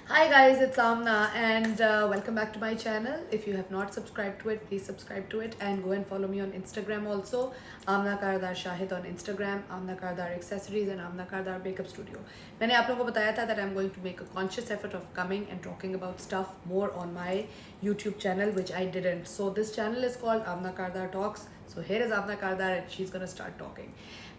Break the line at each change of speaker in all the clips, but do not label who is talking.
Hi guys, it's Amna and welcome back to my channel. If you have not subscribed to it, please subscribe to it and go and follow me on Instagram also. Amna Kardar Shahid on Instagram, Amna Kardar Accessories and Amna Kardar Makeup Studio. मैंने आप लोगों को बताया था that I'm going to make a conscious effort of coming and talking about stuff more on my YouTube channel, which I didn't. So this channel is called Amna Kardar Talks. So here is Amna Kardar and she's gonna start talking.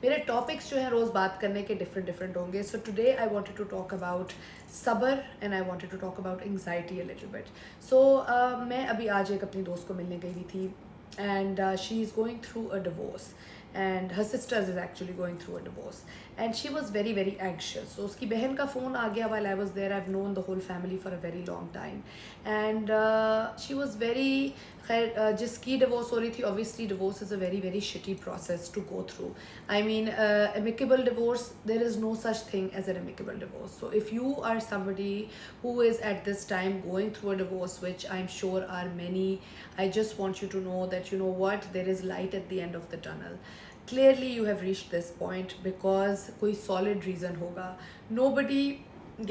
मेरे topics जो हैं रोज़ बात करने के different होंगे. So today I wanted to talk about सबर and I wanted to talk about anxiety a little bit. So मैं अभी आज एक अपनी दोस्त को मिलने गई हुई थी and she is going through a divorce and her sisters is actually going through a divorce and she was very anxious. So उसकी बहन का फ़ोन आ गया while I was there. I've known the whole family for a very long time and she was very खैर जिसकी divorce हो रही थी, obviously divorce is a very shitty process to go through. I mean amicable divorce, there is no such thing as an amicable divorce. So if you are somebody who is at this time going through a divorce, which I'm sure are many, I just want you to know that you know what, there is light at the end of the tunnel. Clearly you have reached this point because कोई solid reason होगा. Nobody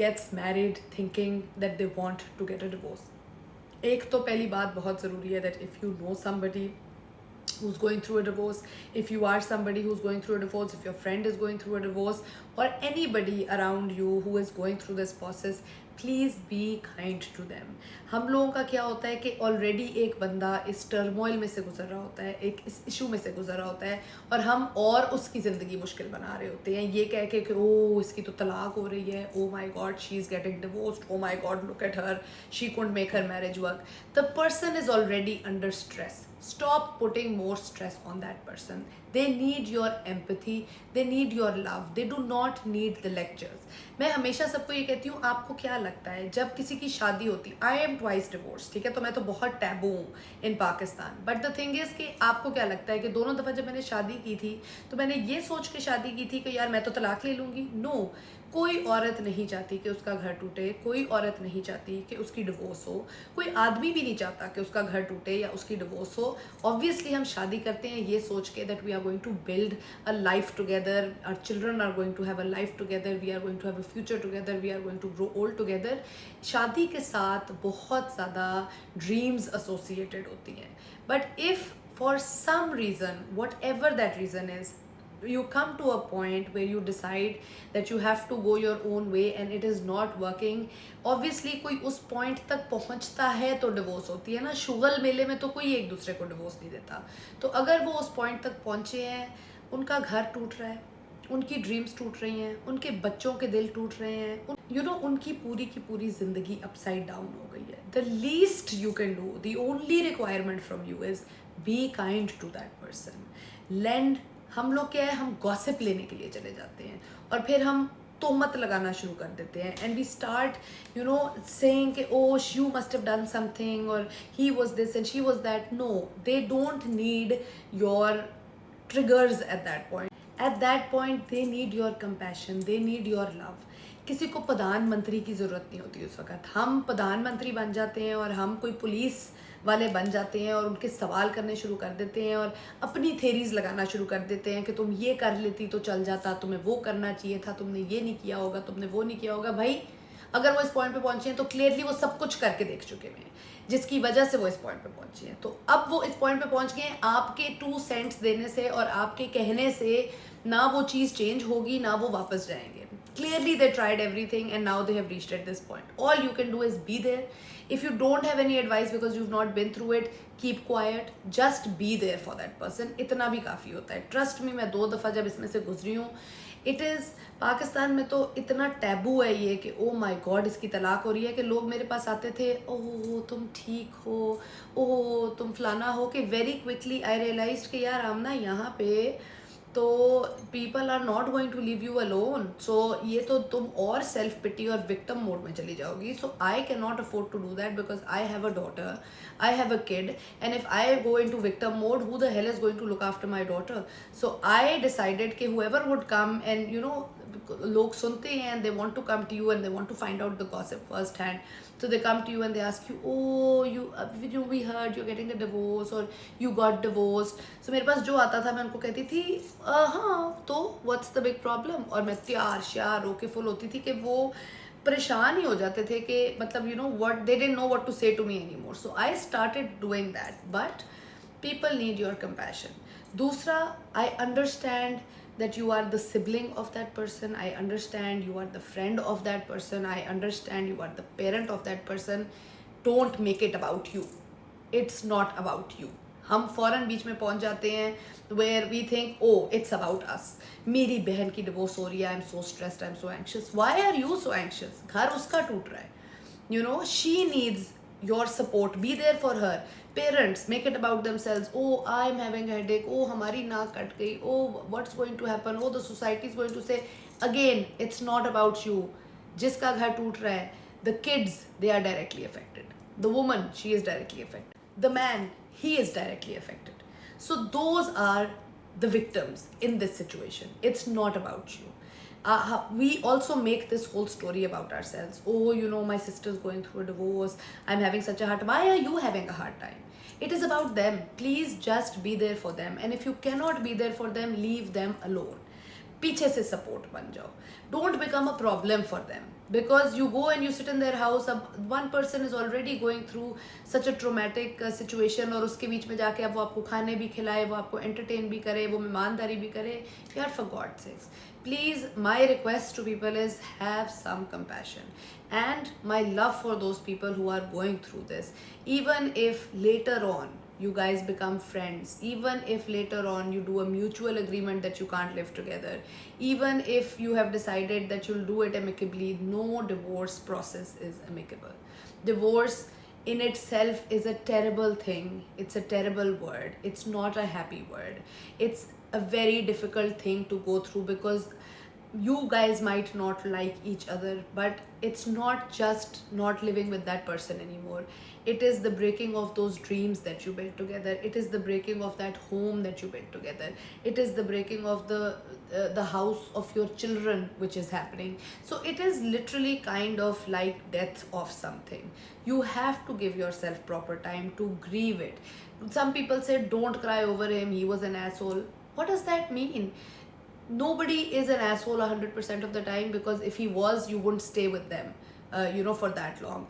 gets married thinking that they want to get a divorce. एक तो पहली बात बहुत ज़रूरी है that if you know somebody who's going through a divorce, if you are somebody who's going through a divorce, if your friend is going through a divorce or anybody around you who is going through this process, please be kind to them. हम लोगों का क्या होता है कि already एक बंदा इस टर्मोइल में से गुजर रहा होता है, एक इस इशू में से गुजर रहा होता है और हम और उसकी ज़िंदगी मुश्किल बना रहे होते हैं ये कह के कि ओ इसकी तो तलाक हो रही है, oh my god she is getting divorced, oh my god look at her, she couldn't make her marriage work. The person is already under stress. Stop putting more stress on that person. They need your empathy, they need your love, they do not need the lectures. मैं हमेशा सबको ये कहती हूँ, आपको क्या लगता है जब किसी की शादी होती, आई एम ट्वाइस डिवोर्स, ठीक है, तो मैं तो बहुत टैबू हूँ in Pakistan. But the thing is कि आपको क्या लगता है कि दोनों दफ़ा जब मैंने शादी की थी तो मैंने ये सोच के शादी की थी कि यार मैं तो तलाक ले लूँगी. नो, कोई औरत नहीं चाहती कि उसका घर टूटे, कोई औरत नहीं चाहती कि उसकी डिवोर्स हो, कोई आदमी भी नहीं चाहता कि उसका घर टूटे या उसकी डिवोर्स हो. ऑब्वियसली हम शादी करते हैं ये सोच के that we are going to build a life together, our children are going to have a life together, we are going to have a future together, we are going to grow old together. शादी के साथ बहुत ज़्यादा dreams associated होती हैं. But if for some reason, whatever that reason is, you come to a point where you decide that you have to go your own way and it is not working. Obviously कोई उस point तक पहुंचता है तो divorce होती है ना. शुगल मेले में तो कोई एक दूसरे को डिवोर्स नहीं देता. तो अगर वो उस point तक पहुंचे हैं, उनका घर टूट रहा है, उनकी ड्रीम्स टूट रही हैं, उनके बच्चों के दिल टूट रहे हैं, यू नो उनकी की पूरी ज़िंदगी अपसाइड डाउन हो गई है. The least you can do, the only requirement from you is be kind to that person. Lend, हम लोग क्या है, हम गॉसिप लेने के लिए चले जाते हैं और फिर हम तोहमत लगाना शुरू कर देते हैं and we start you know saying कि oh you must have done something और he was this and she was that. No, they don't need your triggers at that point. At that point they need your compassion, they need your love. किसी को प्रधानमंत्री की ज़रूरत नहीं होती उस वक्त. हम प्रधानमंत्री बन जाते हैं और हम कोई पुलिस वाले बन जाते हैं और उनके सवाल करने शुरू कर देते हैं और अपनी थेरीज लगाना शुरू कर देते हैं कि तुम ये कर लेती तो चल जाता, तुम्हें वो करना चाहिए था, तुमने ये नहीं किया होगा, तुमने वो नहीं किया होगा. भाई अगर वो इस पॉइंट पे पहुंचे हैं तो क्लियरली वो सब कुछ करके देख चुके हैं जिसकी वजह से वो इस पॉइंट पे पहुंचे हैं. तो अब वो इस पॉइंट पे पहुंच गए हैं. आपके 2 सेंट्स देने से और आपके कहने से ना वो चीज़ चेंज होगी ना वो वापस जाएंगे. Clearly they tried everything and now they have reached at this point. All you can do is be there. If you don't have any advice because you've not been through it, keep quiet. Just be there for that person. इतना भी काफ़ी होता है. Trust me, मैं 2 दफ़ा जब इसमें से गुजरी हूँ, इट इज़ पाकिस्तान में तो इतना टैबू है ये कि ओ माय गॉड इसकी तलाक हो रही है कि लोग मेरे पास आते थे, ओह तुम ठीक हो, ओह तुम फलाना हो, कि वेरी क्विकली आई रियलाइज कि यार आमना यहाँ पे तो people are not going to leave you alone. So ये तो तुम और सेल्फ पिटी और विक्टिम मोड में चली जाओगी. So I can not afford to do that because I have a daughter, I have a kid and if I go into victim mode, who the hell is going to look after my daughter. So I decided कि whoever would come and you know लोग सुनते हैं and they want to come to you and they want to find out the gossip first hand. So they come to you and they ask you, oh you we heard you're getting a divorce or you got divorced. So मेरे पास जो आता था मैं उनको कहती थी हाँ तो what's the big problem. और मैं तैयार श्यार होके फुल होती थी कि वो परेशान ही हो जाते थे कि मतलब what they didn't know what to say to me anymore. So I started doing that. But people need your compassion. दूसरा, I understand that you are the sibling of that person. I understand you are the friend of that person. I understand you are the parent of that person. Don't make it about you. It's not about you. हम फौरन बीच में पहुंच जाते हैं where we think, oh, it's about us. मेरी बहन की divorce हो रही है, I'm so stressed, I'm so anxious. Why are you so anxious? घर उसका टूट रहा है. She needs your support. Be there for her. Parents, make it about themselves. Oh, I'm having a headache. Oh, हमारी नाक कट गई. Oh, what's going to happen? Oh, the society is going to say. Again, it's not about you. जिसका घर टूट रहा है, the kids, they are directly affected. The woman, she is directly affected. The man, he is directly affected. So those are the victims in this situation. It's not about you. We also make this whole story about ourselves. Oh, my sister's going through a divorce. I'm having such a hard time. Why are you having a hard time? It is about them. Please just be there for them. And if you cannot be there for them, leave them alone. पीछे से support बन जाओ. Don't become a problem for them, because you go and you sit in their house. अब one person is already going through such a traumatic situation, और उसके बीच में जाके अब वो आपको खाने भी खिलाए, वो आपको entertain भी करे, वो मेहमानदारी भी करे. यार, for God's sakes, please, my request to people is have some compassion and my love for those people who are going through this. Even if later on you guys become friends, even if later on you do a mutual agreement that you can't live together, even if you have decided that you'll do it amicably, no divorce process is amicable. Divorce in itself is a terrible thing. It's a terrible word. It's not a happy word. It's a very difficult thing to go through, because you guys might not like each other, but it's not just not living with that person anymore. It is the breaking of those dreams that you built together. It is the breaking of that home that you built together. It is the breaking of the house of your children, which is happening. So it is literally kind of like death of something. You have to give yourself proper time to grieve it. Some people say, don't cry over him, he was an asshole. What does that mean? Nobody is an asshole 100% of the time, because if he was, you wouldn't stay with them for that long.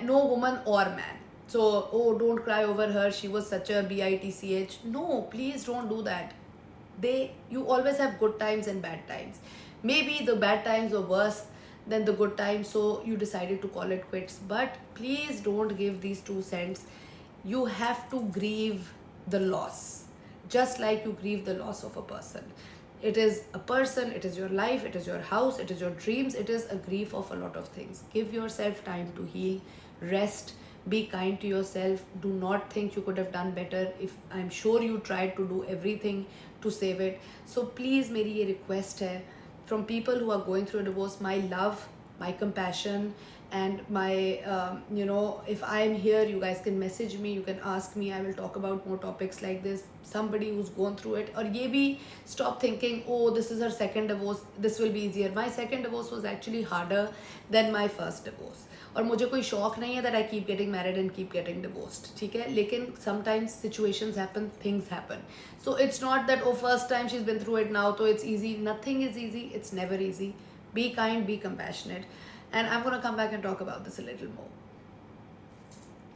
No woman or man. So, oh, don't cry over her, she was such a bitch. No, please don't do that. You always have good times and bad times. Maybe the bad times were worse than the good times, so you decided to call it quits. But please don't give these 2 cents. You have to grieve the loss, just like you grieve the loss of a person. It is a person, it is your life, it is your house, it is your dreams, it is a grief of a lot of things. Give yourself time to heal, rest, be kind to yourself. Do not think you could have done better. If I'm sure you tried to do everything to save it. So please, मेरी ये request है from people who are going through a divorce, my love, my compassion, and my if I'm here, you guys can message me, you can ask me. I will talk about more topics like this. Somebody who's gone through it. Or ye bhi stop thinking, oh, this is her second divorce, this will be easier. My second divorce was actually harder than my first divorce. और मुझे कोई शौक नहीं है that I keep getting married and keep getting divorced, ठीक है. लेकिन sometimes situations happen, things happen. So it's not that, oh, first time she's been through it, now so it's easy. Nothing is easy. It's never easy. Be kind, be compassionate. And I'm going to come back and talk about this a little more.